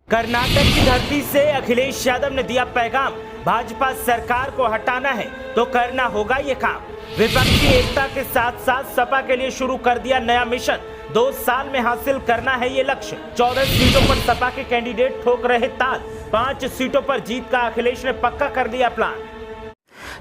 कर्नाटक की धरती से अखिलेश यादव ने दिया पैगाम, भाजपा सरकार को हटाना है तो करना होगा ये काम। विपक्षी एकता के साथ साथ सपा के लिए शुरू कर दिया नया मिशन। 2 साल में हासिल करना है ये लक्ष्य। 14 सीटों पर सपा के कैंडिडेट ठोक रहे ताल। 5 सीटों पर जीत का अखिलेश ने पक्का कर दिया प्लान।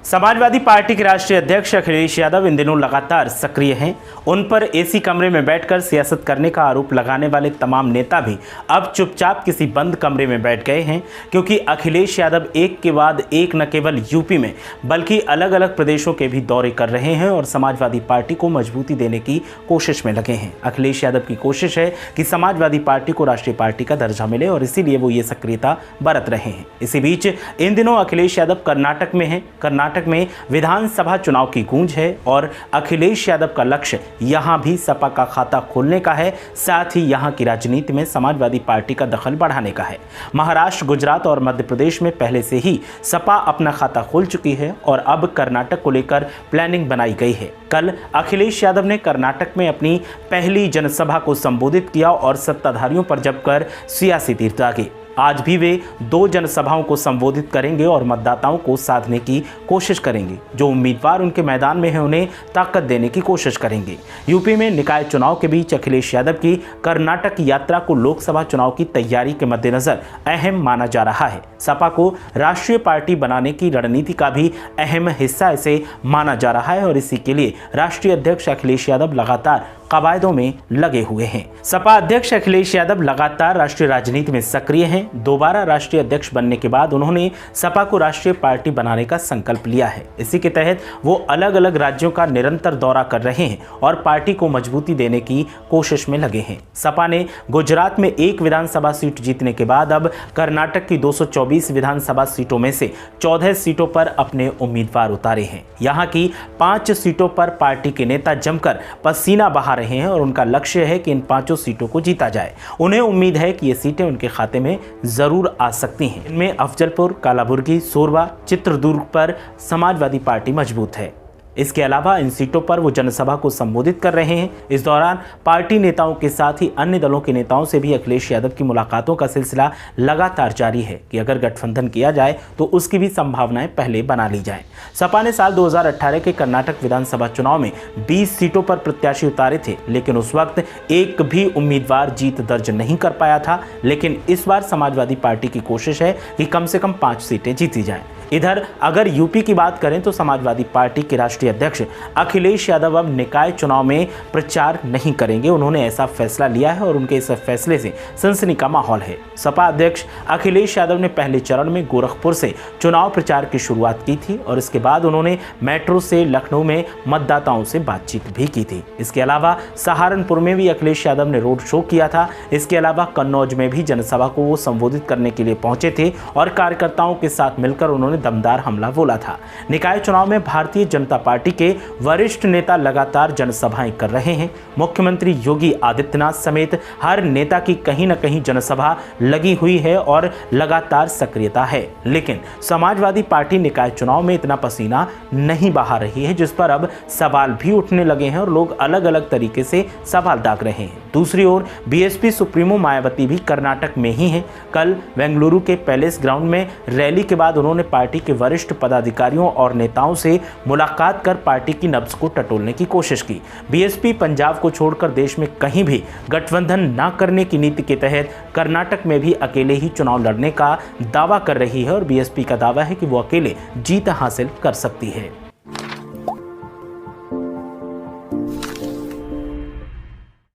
समाजवादी पार्टी के राष्ट्रीय अध्यक्ष अखिलेश यादव इन दिनों लगातार सक्रिय हैं। उन पर एसी कमरे में बैठकर सियासत करने का आरोप लगाने वाले तमाम नेता भी अब चुपचाप किसी बंद कमरे में बैठ गए हैं, क्योंकि अखिलेश यादव एक के बाद एक न केवल यूपी में बल्कि अलग अलग प्रदेशों के भी दौरे कर रहे हैं और समाजवादी पार्टी को मजबूती देने की कोशिश में लगे हैं। अखिलेश यादव की कोशिश है कि समाजवादी पार्टी को राष्ट्रीय पार्टी का दर्जा मिले और इसीलिए वो ये सक्रियता बरत रहे हैं। इसी बीच इन दिनों अखिलेश यादव कर्नाटक में हैं। कर्नाटक में विधानसभा चुनाव की गूंज है और अखिलेश यादव का लक्ष्य यहां भी सपा का खाता खोलने का है, साथ ही यहां की राजनीति में समाजवादी पार्टी का दखल बढ़ाने का है। महाराष्ट्र, गुजरात और मध्य प्रदेश में पहले से ही सपा अपना खाता खोल चुकी है और अब कर्नाटक को लेकर प्लानिंग बनाई गई है। कल अखिलेश यादव ने कर्नाटक में अपनी पहली जनसभा को संबोधित किया और सत्ताधारियों पर जमकर सियासी तीर दागे। आज भी वे 2 जनसभाओं को संबोधित करेंगे और मतदाताओं को साधने की कोशिश करेंगे। जो उम्मीदवार उनके मैदान में हैं उन्हें ताकत देने की कोशिश करेंगे। यूपी में निकाय चुनाव के बीच अखिलेश यादव की कर्नाटक यात्रा को लोकसभा चुनाव की तैयारी के मद्देनजर अहम माना जा रहा है। सपा को राष्ट्रीय पार्टी बनाने की रणनीति का भी अहम हिस्सा इसे माना जा रहा है और इसी के लिए राष्ट्रीय अध्यक्ष अखिलेश यादव लगातार कवायदों में लगे हुए हैं। सपा अध्यक्ष अखिलेश यादव लगातार राष्ट्रीय राजनीति में सक्रिय हैं। दोबारा राष्ट्रीय अध्यक्ष बनने के बाद उन्होंने सपा को राष्ट्रीय पार्टी बनाने का संकल्प लिया है। इसी के तहत वो अलग अलग राज्यों का निरंतर दौरा कर रहे हैं और पार्टी को मजबूती देने की कोशिश में लगे हैं। सपा ने गुजरात में 1 विधानसभा सीट जीतने के बाद अब कर्नाटक की 224 विधानसभा सीटों में से 14 सीटों पर अपने उम्मीदवार उतारे हैं। यहाँ की 5 सीटों पर पार्टी के नेता जमकर पसीना बहा रहे हैं और उनका लक्ष्य है कि इन 5 सीटों को जीता जाए। उन्हें उम्मीद है कि ये सीटें उनके खाते में जरूर आ सकती हैं। इनमें अफजलपुर, कालाबुर्गी, सोरवा, चित्रदुर्ग पर समाजवादी पार्टी मजबूत है। इसके अलावा इन सीटों पर वो जनसभा को संबोधित कर रहे हैं। इस दौरान पार्टी नेताओं के साथ ही अन्य दलों के नेताओं से भी अखिलेश यादव की मुलाकातों का सिलसिला लगातार जारी है कि अगर गठबंधन किया जाए तो उसकी भी संभावनाएं पहले बना ली जाएं। सपा ने साल 2018 के कर्नाटक विधानसभा चुनाव में 20 सीटों पर प्रत्याशी उतारे थे, लेकिन उस वक्त एक भी उम्मीदवार जीत दर्ज नहीं कर पाया था। लेकिन इस बार समाजवादी पार्टी की कोशिश है कि कम से कम 5 सीटें जीती जाएं। इधर अगर यूपी की बात करें तो समाजवादी पार्टी के राष्ट्रीय अध्यक्ष अखिलेश यादव अब निकाय चुनाव में प्रचार नहीं करेंगे। उन्होंने ऐसा फैसला लिया है और उनके इस फैसले से सनसनी का माहौल है। सपा अध्यक्ष अखिलेश यादव ने पहले चरण में गोरखपुर से चुनाव प्रचार की शुरुआत की थी और इसके बाद उन्होंने मेट्रो से लखनऊ में मतदाताओं से बातचीत भी की थी। इसके अलावा सहारनपुर में भी अखिलेश यादव ने रोड शो किया था। इसके अलावा कन्नौज में भी जनसभा को वो संबोधित करने के लिए पहुंचे थे और कार्यकर्ताओं के साथ मिलकर उन्होंने दमदार हमला बोला था। निकाय चुनाव में भारतीय जनता पार्टी के वरिष्ठ नेता लगातार जनसभाएं कर रहे हैं। मुख्यमंत्री योगी आदित्यनाथ समेत हर नेता की कहीं न कहीं जनसभा लगी हुई है और लगातार सक्रियता है। लेकिन समाजवादी पार्टी निकाय चुनाव में इतना पसीना नहीं बहा रही है, जिस पर अब सवाल भी उठने लगे हैं और लोग अलग अलग तरीके से सवाल दाग रहे हैं। दूसरी ओर बीएसपी सुप्रीमो मायावती भी कर्नाटक में ही हैं। कल बेंगलुरु के पैलेस ग्राउंड में रैली के बाद उन्होंने पार्टी के वरिष्ठ पदाधिकारियों और नेताओं से मुलाकात कर पार्टी की नब्ज को टटोलने की कोशिश की। बीएसपी पंजाब को छोड़कर देश में कहीं भी गठबंधन न करने की नीति के तहत कर्नाटक में भी अकेले ही चुनाव लड़ने का दावा कर रही है और बीएसपी का दावा है कि वो अकेले जीत हासिल कर सकती है।